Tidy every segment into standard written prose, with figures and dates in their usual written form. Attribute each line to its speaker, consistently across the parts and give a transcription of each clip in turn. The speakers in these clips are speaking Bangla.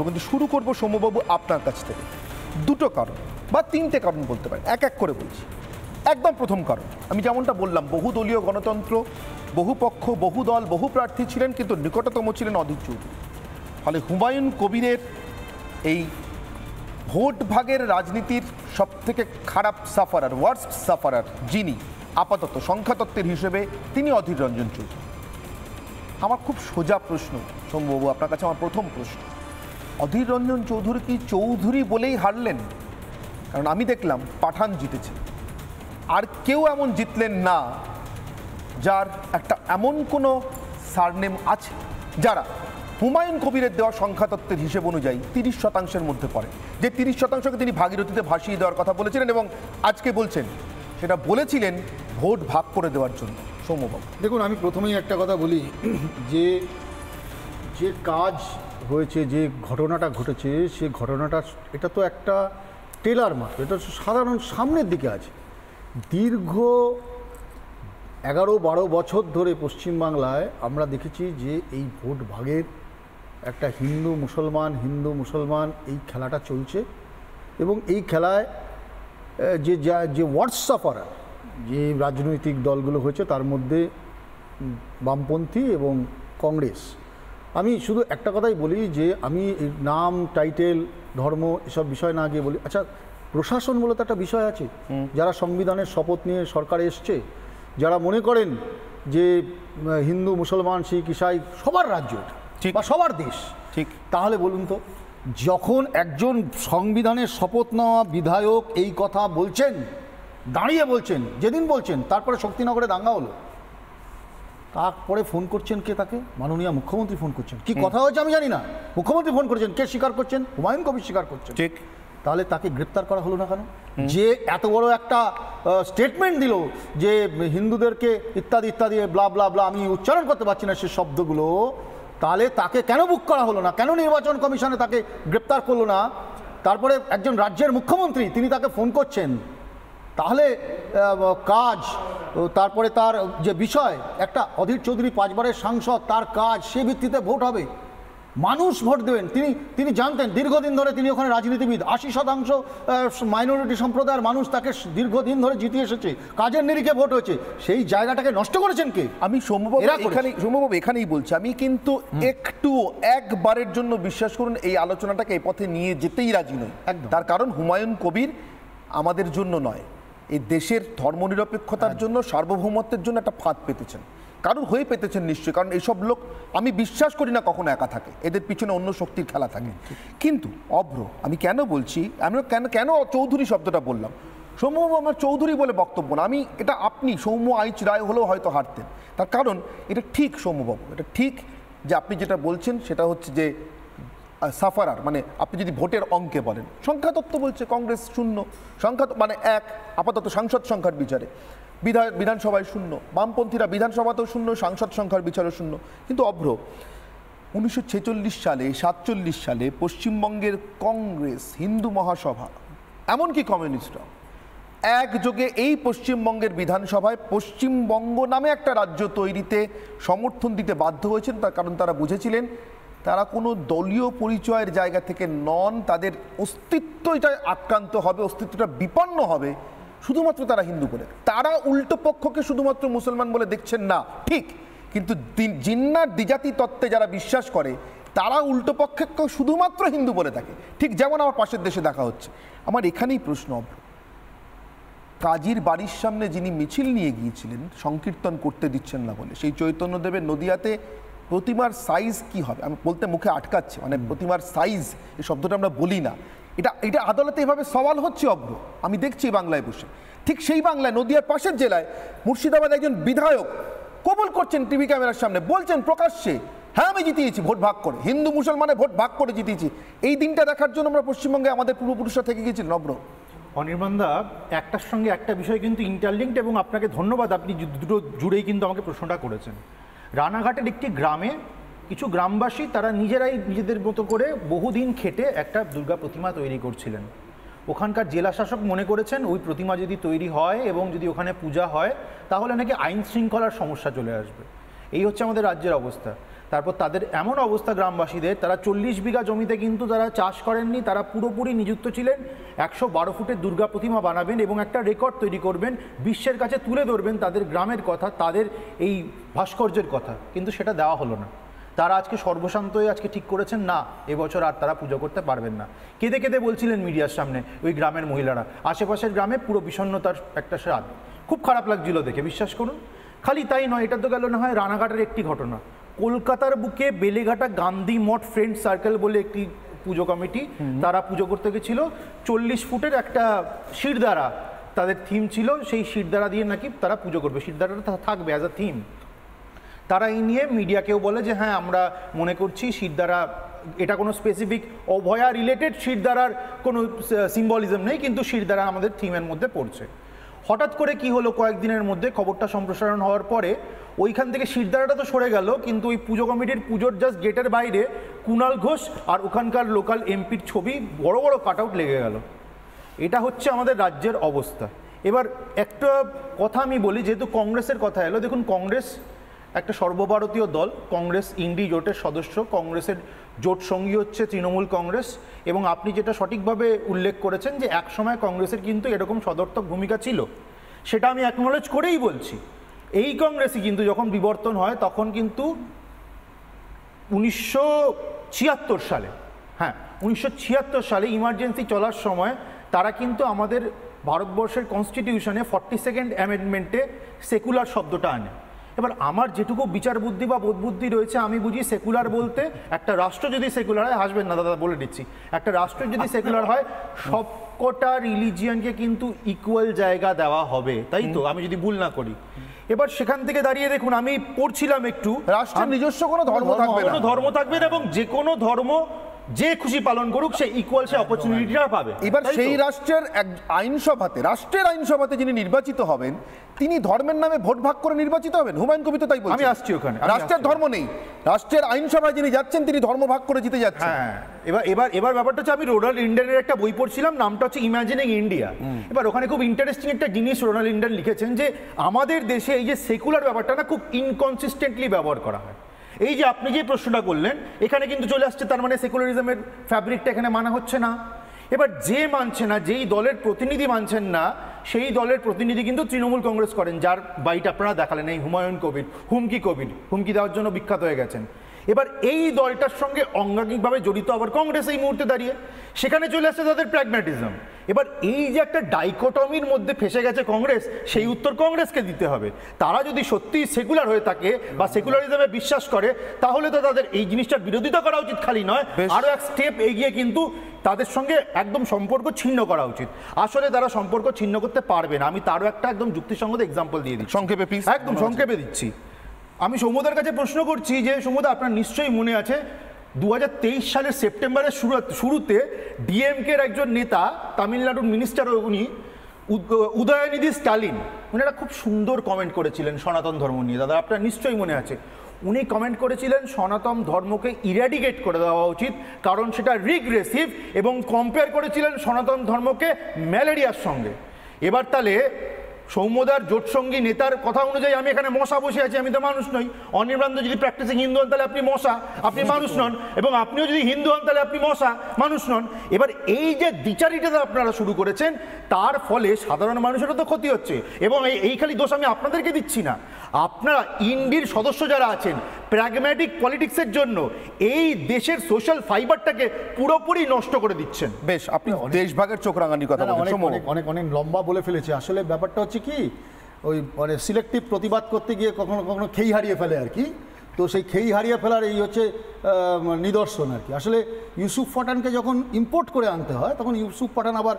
Speaker 1: কিন্তু শুরু করবো সৌম্যবাবু আপনার কাছ থেকে। দুটো কারণ বা তিনটে কারণ বলতে পারেন, এক এক করে বলছি। একদম প্রথম কারণ, আমি যেমনটা বললাম, বহুদলীয় গণতন্ত্র, বহু পক্ষ, বহু দল, বহু প্রার্থী ছিলেন, কিন্তু নিকটতম ছিলেন অধীর চৌধুরী। ফলে হুমায়ুন কবিরের এই ভোট ভাগের রাজনীতির সব থেকে খারাপ সাফারার, ওয়ার্স্ট সাফারার যিনি আপাতত সংখ্যাতত্ত্বের হিসেবে, তিনি অধীর রঞ্জন চৌধুরী। আমার খুব সোজা প্রশ্ন সৌম্যবাবু আপনার কাছে, আমার প্রথম প্রশ্ন, অধীর রঞ্জন চৌধুরী কি চৌধুরী বলেই হারলেন? কারণ আমি দেখলাম পাঠান জিতেছে, আর কেউ এমন জিতলেন না যার একটা এমন কোনো সারনেম আছে যারা হুমায়ুন কবিরের দেওয়া সংখ্যাতত্ত্বের হিসেব অনুযায়ী 30% মধ্যে পড়ে। যে 30%কে তিনি ভাগীরথীতে ভাসিয়ে দেওয়ার কথা বলেছিলেন এবং আজকে বলছেন সেটা বলেছিলেন ভোট ভাগ করে দেওয়ার জন্য। সৌম্যবাবু
Speaker 2: দেখুন, আমি প্রথমেই একটা কথা বলি, যে যে কাজ হয়েছে, যে ঘটনাটা ঘটেছে, সে ঘটনাটা, এটা তো একটা টেলার মাত্র, এটা সাধারণ সামনের দিকে আছে। দীর্ঘ 11-12 বছর ধরে পশ্চিমবাংলায় আমরা দেখেছি যে এই ভোট ভাগের একটা হিন্দু মুসলমান এই খেলাটা চলছে, এবং এই খেলায় যে হোয়াটসঅ্যাপার যে রাজনৈতিক দলগুলো হয়েছে তার মধ্যে বামপন্থী এবং কংগ্রেস। আমি শুধু একটা কথাই বলি যে আমি নাম, টাইটেল, ধর্ম এসব বিষয় না গিয়ে বলি, আচ্ছা প্রশাসন বলে তো একটা বিষয় আছে। যারা সংবিধানের শপথ নিয়ে সরকারে এসছে, যারা মনে করেন যে হিন্দু, মুসলমান, শিখ, ইসাই সবার রাজ্য এটা বা সবার দেশ,
Speaker 1: ঠিক,
Speaker 2: তাহলে বলুন তো, যখন একজন সংবিধানের শপথ নেওয়া বিধায়ক এই কথা বলছেন, দাঁড়িয়ে বলছেন, যেদিন বলছেন, তারপরে শক্তিনগরে দাঙ্গা হলো, তারপরে ফোন করছেন কে? তাকে মাননীয় মুখ্যমন্ত্রী ফোন করছেন। কি কথা হয়েছে আমি জানি না, মুখ্যমন্ত্রী ফোন করেছেন। কে স্বীকার করছেন? হুমায়ুন কবির স্বীকার করছেন।
Speaker 1: ঠিক,
Speaker 2: তাহলে তাকে গ্রেপ্তার করা হলো না কেন? যে এত বড় একটা স্টেটমেন্ট দিল যে হিন্দুদেরকে ইত্যাদি ইত্যাদি ব্লা ব্লা ব্লা, আমি উচ্চারণ করতে পারছি না সে শব্দগুলো, তাহলে তাকে কেন বুক করা হলো না? কেন নির্বাচন কমিশনে তাকে গ্রেপ্তার করলো না? তারপরে একজন রাজ্যের মুখ্যমন্ত্রী, তিনি তাকে ফোন করছেন। তাহলে কাজ, তারপরে তার যে বিষয়, একটা অধীর চৌধুরী 5 বারের সাংসদ, তার কাজ, সে ভিত্তিতে ভোট হবে, মানুষ ভোট দেবেন। তিনি জানতেন, দীর্ঘদিন ধরে তিনি ওখানে রাজনীতিবিদ, 80% মাইনরিটি সম্প্রদায়ের মানুষ তাকে দীর্ঘদিন ধরে জিতিয়ে এসেছে, কাজের নিরিখে ভোট হয়েছে, সেই জায়গাটাকে নষ্ট করেছেন কে?
Speaker 1: আমি সৌম্যবাবু এখানেই বলছি, আমি কিন্তু একটু একবারের জন্য বিশ্বাস করুন এই আলোচনাটাকে এই পথে নিয়ে যেতেই রাজি নই। তার কারণ হুমায়ুন কবির আমাদের জন্য নয়, এই দেশের ধর্মনিরপেক্ষতার জন্য, সার্বভৌমত্বের জন্য একটা ফাঁদ পেতেছেন, কারণ হয়ে পেতেছেন নিশ্চয়ই। কারণ এইসব লোক আমি বিশ্বাস করি না কখনো একা থাকে, এদের পিছনে অন্য শক্তির খেলা থাকে। কিন্তু অভ্র, আমি কেন বলছি, আমি কেন চৌধুরী শব্দটা বললাম? সৌম্যবাবু আমার চৌধুরী বলে বক্তব্য না, আমি এটা, আপনি সৌম্য আইচ রায় হলেও হয়তো হারতেন। তার কারণ এটা ঠিক সৌম্যবাবু, এটা ঠিক যে আপনি যেটা বলছেন সেটা হচ্ছে যে সাফারার, মানে আপনি যদি ভোটের অঙ্কে বলেন, সংখ্যাতত্ত্ব বলছে কংগ্রেস 0, সংখ্যা মানে 1 আপাতত সাংসদ সংখ্যার বিচারে, বিধানসভায় 0, বামপন্থীরা বিধানসভাতেও 0, সাংসদ সংখ্যার বিচারে 0। কিন্তু অভ্র, 1946 সালে, 47 সালে পশ্চিমবঙ্গের কংগ্রেস, হিন্দু মহাসভা, এমনকি কমিউনিস্টরা একযোগে এই পশ্চিমবঙ্গের বিধানসভায় পশ্চিমবঙ্গ নামে একটা রাজ্য তৈরিতে সমর্থন দিতে বাধ্য হয়েছেন। তার কারণ তারা বুঝেছিলেন তারা কোনো দলীয় পরিচয়ের জায়গা থেকে নন, তাদের অস্তিত্বটা আক্রান্ত হবে, অস্তিত্বটা বিপন্ন হবে শুধুমাত্র তারা হিন্দু বলে। তারা উল্টো পক্ষকে শুধুমাত্র মুসলমান বলে দেখছেন না, ঠিক, কিন্তু জিন্নার দ্বিজাতি তত্ত্বে যারা বিশ্বাস করে তারা উল্টো পক্ষকে শুধুমাত্র হিন্দু বলে থাকে, ঠিক যেমন আমার পাশের দেশে দেখা হচ্ছে। আমার এখানেই প্রশ্ন, কাজীর বাড়ির সামনে যিনি মিছিল নিয়ে গিয়েছিলেন সংকীর্তন করতে দিচ্ছেন না বলে, সেই চৈতন্যদেবের নদিয়াতে প্রতিমার সাইজ কি হবে, আমি বলতে মুখে আটকাচ্ছে, মানে প্রতিমার সাইজ এই শব্দটা আমরা বলি না, এটা আদালতে এভাবে সওয়াল হচ্ছে অভ্র, আমি দেখছি বাংলায় বসে। ঠিক সেই বাংলায় নদিয়ার পাশের জেলায় মুর্শিদাবাদ একজন বিধায়ক কবুল করছেন টিভি ক্যামেরার সামনে, বলছেন প্রকাশ্যে, হ্যাঁ আমি জিতিয়েছি ভোট ভাগ করে, হিন্দু মুসলমানে ভোট ভাগ করে জিতিয়েছি। এই দিনটা দেখার জন্য আমরা পশ্চিমবঙ্গে আমাদের পূর্বপুরুষরা থেকে গিয়েছিলেন। অভ্র,
Speaker 3: অনির্বাণদা, একটার সঙ্গে একটা বিষয় কিন্তু ইন্টারলিঙ্কড, এবং আপনাকে ধন্যবাদ, আপনি দুটো জুড়েই কিন্তু আমাকে প্রশ্নটা করেছেন। রানাঘাটের একটি গ্রামে কিছু গ্রামবাসী তারা নিজেরাই নিজেদের মতো করে বহুদিন খেটে একটা দুর্গা প্রতিমা তৈরি করছিলেন। ওখানকার জেলা শাসক মনে করেছেন ওই প্রতিমা যদি তৈরি হয় এবং যদি ওখানে পূজা হয় তাহলে নাকি আইন শৃঙ্খলার সমস্যা চলে আসবে। এই হচ্ছে আমাদের রাজ্যের অবস্থা। তারপর তাদের এমন অবস্থা গ্রামবাসীদের, তারা 40 বিঘা জমিতে কিন্তু তারা চাষ করেননি, তারা পুরোপুরি নিযুক্ত ছিলেন 112 ফুটের দুর্গা প্রতিমা বানাবেন এবং একটা রেকর্ড তৈরি করবেন, বিশ্বের কাছে তুলে ধরবেন তাদের গ্রামের কথা, তাদের এই ভাস্কর্যের কথা, কিন্তু সেটা দেওয়া হলো না। তারা আজকে সর্বশান্ত হয়ে আজকে ঠিক করেছেন না এবছর আর তারা পুজো করতে পারবেন না। কেঁদে কেঁদে বলছিলেন মিডিয়ার সামনে ওই গ্রামের মহিলারা, আশেপাশের গ্রামে পুরো বিষণ্ণতার একটা স্বাদ, খুব খারাপ লাগছিল দেখে, বিশ্বাস করুন। খালি তাই নয়, এটা তো গেল না হয় রানাঘাটের একটি ঘটনা, কলকাতার বুকে বেলেঘাটা গান্ধী মঠ ফ্রেন্ড সার্কেল বলে একটি পুজো কমিটি, তারা পুজো করতে গেছিল, 40 ফুটের একটা শিরদাঁড়া তাদের থিম ছিল, সেই শিরদাঁড়া দিয়ে নাকি তারা পুজো করবে, শিরদাঁড়াটা থাকবে অ্যাজ আ থিম। তারা এই নিয়ে মিডিয়াকেও বলে যে হ্যাঁ আমরা মনে করছি শিরদাঁড়া, এটা কোনো স্পেসিফিক অভয়া রিলেটেড শিরদাঁড়ার কোনো সিম্বলিজম নেই, কিন্তু শিরদাঁড়া আমাদের থিমের মধ্যে পড়ছে। হঠাৎ করে কি হলো, কয়েকদিনের মধ্যে খবরটা সম্প্রসারণ হওয়ার পরে ওইখান থেকে শিরদাঁড়াটা তো সরে গেল, কিন্তু ওই পুজো কমিটির পুজোর জাস্ট গেটের বাইরে কুণাল ঘোষ আর ওখানকার লোকাল এমপির ছবি বড় বড় কাট আউট লেগে গেল। এটা হচ্ছে আমাদের রাজ্যের অবস্থা। এবার একটা কথা আমি বলি, যেহেতু কংগ্রেসের কথা এলো, দেখুন কংগ্রেস একটা সর্বভারতীয় দল, কংগ্রেস ইন্ডি জোটের সদস্য, কংগ্রেসের জোট সঙ্গী হচ্ছে তৃণমূল কংগ্রেস, এবং আপনি যেটা সঠিকভাবে উল্লেখ করেছেন যে একসময় কংগ্রেসের কিন্তু এরকম সদর্থক ভূমিকা ছিল, সেটা আমি অ্যাকনোলেজ করেই বলছি। এই কংগ্রেসই কিন্তু যখন বিবর্তন হয় তখন কিন্তু 1976 সালে, হ্যাঁ 1976 সালে ইমার্জেন্সি চলার সময় তারা কিন্তু আমাদের ভারতবর্ষের কনস্টিটিউশনে 42nd অ্যামেন্ডমেন্টে সেকুলার শব্দটা আনে। এবার আমার যেটুকু বিচার বুদ্ধি বা বোধ বুদ্ধি রয়েছে, আমি বুঝি সেকুলার বলতে একটা রাষ্ট্র যদি সেকুলার হয়, হাসবেন না দাদা বলে দিচ্ছি, একটা রাষ্ট্র যদি সেকুলার হয় সবকটা রিলিজিয়ানকে কিন্তু ইকুয়াল জায়গা দেওয়া হবে, তাই তো? আমি যদি ভুল না করি। এবার সেখান থেকে দাঁড়িয়ে দেখুন, আমি পড়ছিলাম একটু,
Speaker 1: রাষ্ট্রের নিজস্ব কোনো ধর্ম থাকবে না,
Speaker 3: কোনো ধর্ম থাকবে না, এবং যে কোনো ধর্ম যে খুশি পালন করুক সে ইকুয়াল সে অপরচুনিটিটা পাবে।
Speaker 1: এবার সেই রাষ্ট্রের রাষ্ট্রের আইনসভাতে যিনি নির্বাচিত হবেন তিনি ধর্মের নামে ভোট ভাগ করে নির্বাচিত হবেন। হুমায়ুন কবির তো তাই বলছেন।
Speaker 3: আমি আসছি ওখানে,
Speaker 1: রাষ্ট্রের ধর্ম নেই, রাষ্ট্রের আইনসভায় যিনি যাচ্ছেন তিনি ধর্ম ভাগ করে জিতে যাচ্ছেন।
Speaker 3: হ্যাঁ, এবার ব্যাপারটা হচ্ছে, আমি রোনাল্ড ইন্ডিয়ানের একটা বই পড়ছিলাম, নামটা হচ্ছে ইমাজিনিং ইন্ডিয়া। এবার ওখানে খুব ইন্টারেস্টিং একটা জিনিস রোনাল্ড ইন্ডিয়ান লিখেছেন যে আমাদের দেশে এই যে সেকুলার ব্যাপারটা না খুব ইনকনসিস্টেন্টলি ব্যবহার করা হয়। এই যে আপনি যে প্রশ্নটা করলেন, এখানে কিন্তু চলে আসছে, তার মানে সেকুলারিজমের ফ্যাব্রিকটা এখানে মানা হচ্ছে না। এবার যে মানছে না, যেই দলের প্রতিনিধি মানছেন না, সেই দলের প্রতিনিধি কিন্তু তৃণমূল কংগ্রেস করেন, যার বাইট আপনারা দেখালেন, এই হুমায়ুন কবির, হুমকি দেওয়ার জন্য বিখ্যাত হয়ে গেছেন। এবার এই দলটার সঙ্গে অঙ্গাঙ্গিকভাবে জড়িত আবার কংগ্রেস এই মুহূর্তে দাঁড়িয়ে, সেখানে চলে আসছে তাদের প্র্যাগম্যাটিজম। এবার এই যে একটা ডাইকোটমির মধ্যে ফেসে গেছে কংগ্রেস, সেই উত্তর কংগ্রেসকে দিতে হবে। তারা যদি সত্যিই সেকুলার হয়ে থাকে বা সেকুলারিজমে বিশ্বাস করে, তাহলে তো তাদের এই জিনিসটার বিরোধিতা করা উচিত, খালি নয় আরও এক স্টেপ এগিয়ে কিন্তু তাদের সঙ্গে একদম সম্পর্ক ছিন্ন করা উচিত। আসলে তারা সম্পর্ক ছিন্ন করতে পারবে না, আমি তারও একটা একদম যুক্তিসঙ্গত এক্সাম্পল দিয়ে দিচ্ছি,
Speaker 1: সংক্ষেপে প্লিজ।
Speaker 3: একদম সংক্ষেপে দিচ্ছি। আমি সৌম্যদার কাছে প্রশ্ন করছি যে সৌম্যদা, আপনার নিশ্চয়ই মনে আছে 2023 সালের সেপ্টেম্বরের শুরুতে ডিএমকের একজন নেতা, তামিলনাড়ুর মিনিস্টার উনি, উদয়নিধি স্টালিন, উনি একটা খুব সুন্দর কমেন্ট করেছিলেন সনাতন ধর্ম নিয়ে, দাদা আপনার নিশ্চয়ই মনে আছে। উনি কমেন্ট করেছিলেন সনাতন ধর্মকে ইরাডিকেট করে দেওয়া উচিত, কারণ সেটা রিগ্রেসিভ, এবং কম্পেয়ার করেছিলেন সনাতন ধর্মকে ম্যালেরিয়ার সঙ্গে। এবার তাহলে সৌম্যদার জোটসঙ্গী নেতার কথা অনুযায়ী আমি এখানে মশা বসে আছি, আমি তো মানুষ নই। অনির্বাণ যদি প্র্যাকটিসিং হিন্দু হন তাহলে আপনি মশা, আপনি মানুষ নন, এবং আপনিও যদি হিন্দু হন তাহলে আপনি মশা, মানুষ নন। এবার এই যে দ্বিচারিতা আপনারা শুরু করেছেন, তার ফলে সাধারণ মানুষেরও তো ক্ষতি হচ্ছে, এবং এই খালি দোষ আমি আপনাদেরকে দিচ্ছি না, আপনারা ইন্ডির সদস্য যারা আছেন প্র্যাগম্যাটিক পলিটিক্সের জন্য এই দেশের সোশ্যাল ফাইবারটাকে পুরোপুরি নষ্ট করে দিচ্ছেন।
Speaker 1: বেশ, আপনি দেশভাগের চোখ রাঙানির কথা বলেন,
Speaker 2: অনেক লম্বা বলে ফেলেছে। আসলে ব্যাপারটা হচ্ছে কি, ওই মানে সিলেক্টিভ প্রতিবাদ করতে গিয়ে কখনো কখনো খেই হারিয়ে ফেলে আর কি। তো সেই খেই হারিয়ে ফেলার এই হচ্ছে নিদর্শন আর কি। আসলে ইউসুফ পাঠানকে যখন ইম্পোর্ট করে আনতে হয়, তখন ইউসুফ পাঠান আবার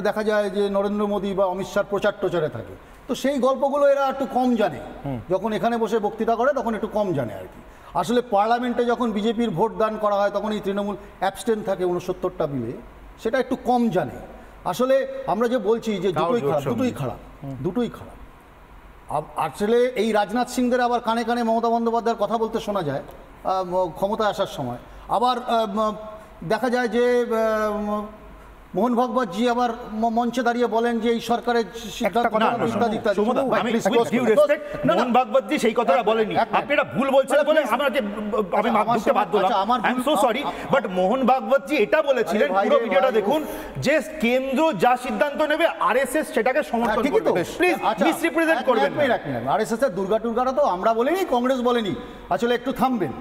Speaker 2: দেখা যায় যে নরেন্দ্র মোদী বা অমিত শাহর প্রচার টোচারে থাকে। তো সেই গল্পগুলো এরা একটু কম জানে, যখন এখানে বসে বক্তৃতা করে তখন একটু কম জানে আর কি। আসলে পার্লামেন্টে যখন বিজেপির ভোট দান করা হয়, তখন এই তৃণমূল অ্যাবস্টেন থাকে 69টা বিলে, সেটা একটু কম জানে। আসলে আমরা যে বলছি যে দুটোই খারাপ। আসলে এই রাজনাথ সিংদের আবার কানে কানে মমতা বন্দ্যোপাধ্যায়ের কথা বলতে শোনা যায় ক্ষমতায় আসার সময়। আবার দেখা যায় যে মোহন ভাগবতজি আবার মঞ্চে দাঁড়িয়ে বলেন যে এই সরকারের সিদ্ধান্ত
Speaker 1: কথা
Speaker 3: না, না,
Speaker 2: ইত্যাদি ইত্যাদি।
Speaker 3: সৌম্যদা, আমি
Speaker 2: Please,
Speaker 3: with due respect,
Speaker 2: না, না,
Speaker 3: মোহন ভাগবতজি সেই কথাটা বলেনি।
Speaker 2: এক মিনিট।
Speaker 3: আপনি এটা ভুল বলছেন বলে আমাকে আমি
Speaker 2: আমার
Speaker 3: ঢুকতে বাধ্য হলাম।
Speaker 2: আচ্ছা, আমার
Speaker 3: আই এম
Speaker 2: ভুল-
Speaker 3: সো সরি, বাট মোহন ভাগবতজি এটা বলেছিলেন,
Speaker 2: আরে ভাই
Speaker 3: পুরো
Speaker 2: রে
Speaker 3: ভিডিওটা
Speaker 2: ভাই,
Speaker 3: দেখুন, যে কেন্দ্র যা সিদ্ধান্ত নেবে আরএসএস সেটাকে সমর্থন
Speaker 2: ঠিকই তো।
Speaker 3: করবে। প্লিজ
Speaker 2: আচ্ছা,
Speaker 3: মিসরিপ্রেজেন্ট করবেন না।
Speaker 2: আরএসএস এর দুর্গা টুর্গাটা তো আমরা বলিনি, কংগ্রেস বলেনি। আসলে একটু থামবেন।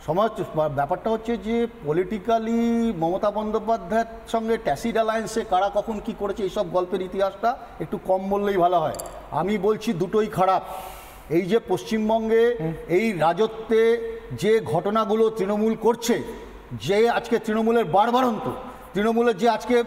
Speaker 2: সমাজ ব্যাপারটা হচ্ছে যে পলিটিক্যালি মমতা বন্দ্যোপাধ্যায়ের সঙ্গে ট্যাসিড অ্যালায়েন্সে কারা কখন কি করেছে এইসব গল্পের ইতিহাসটা একটু কম বললেই ভালো হয়। আমি বলছি দুটোই খারাপ। এই যে পশ্চিমবঙ্গে এই রাজত্বে যে ঘটনাগুলো তৃণমূল করছে, যে আজকে তৃণমূলের বাড়বাড়ন্ত, তৃণমূলের যে আজকে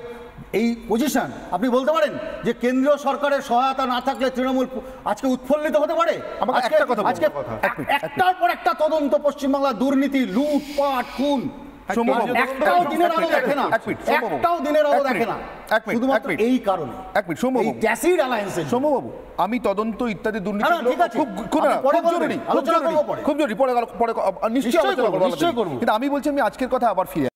Speaker 2: এই পজিশন, আপনি বলতে পারেন যে কেন্দ্রীয় সরকারের সহায়তা না থাকলে তৃণমূল আজকে উৎফুল্লিত হতে পারে?
Speaker 1: আমাকে
Speaker 2: আজকে-
Speaker 1: একটা কথা বলুন।
Speaker 2: আজকে
Speaker 1: এক মিনিট,
Speaker 2: একটার পর একটা তদন্ত, পশ্চিমবাংলার দুর্নীতি, লুটপাট, খুন,
Speaker 1: সৌম্যবাবু,
Speaker 2: একটাও দিনের আলো দেখে না,
Speaker 1: এক মিনিট, সৌম্যবাবু,
Speaker 2: একটাও দিনের আলো
Speaker 1: এক
Speaker 2: দেখে না,
Speaker 1: মিনিট, এক মিনিট,
Speaker 2: শুধুমাত্র
Speaker 1: এক মিনিট।
Speaker 2: এই কারণে,
Speaker 1: এক মিনিট, সৌম্যবাবু।
Speaker 2: এই ট্যাসিড অ্যালায়েন্সের জন্য।
Speaker 1: সৌম্যবাবু, আমি তদন্ত ইত্যাদি দুর্নীতি
Speaker 2: না, ঠিক আছে।
Speaker 1: খুব
Speaker 2: আপনি পরে বলবেন,
Speaker 1: জরুরি,
Speaker 2: আলোচনা করবো পরে।
Speaker 1: খুব জরুরি, পরে নিশ্চয়ই
Speaker 2: নিশ্চয়ই
Speaker 1: আলোচনা
Speaker 2: করবো,
Speaker 1: করবো,
Speaker 2: নিশ্চয়ই করবো।
Speaker 1: কিন্তু আমি বলছি আমি আজকের কথা আবার ফিরে